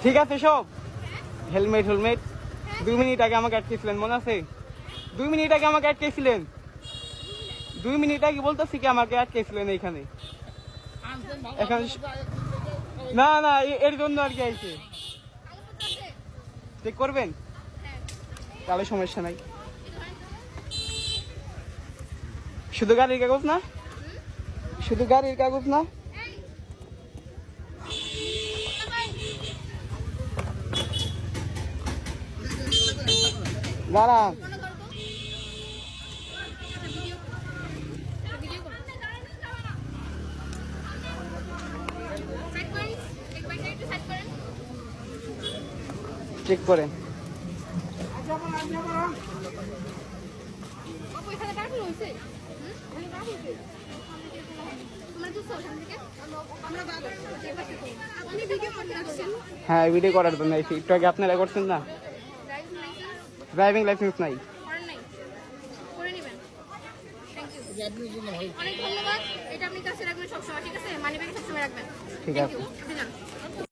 ঠিক আছে সব হেলমেট 2 মিনিট আগে আমাকে আটকেছিলেন মনে আছে 2 মিনিট আগে আমাকে আটকেছিলেন 2 মিনিট আগে বলতেছি কি আমাকে আটকেছিলেন এইখানে এখন না না এর জন্য আর কি আইছে চেক করবেন তাহলে সমস্যা নাই শুধু গাড়ির কাগজ না দাঁড়া চেক করেন হ্যাঁ ভিডিও করার জন্য একটু আগে আপনারা করছেন না ড্রাইভিং লাইসেন্স নাই অনেক ধন্যবাদ এটা আপনি কাছে রাখবেন সবসময় ঠিক আছে মানি ব্যাগ সবসময় রাখবেন ঠিক আছে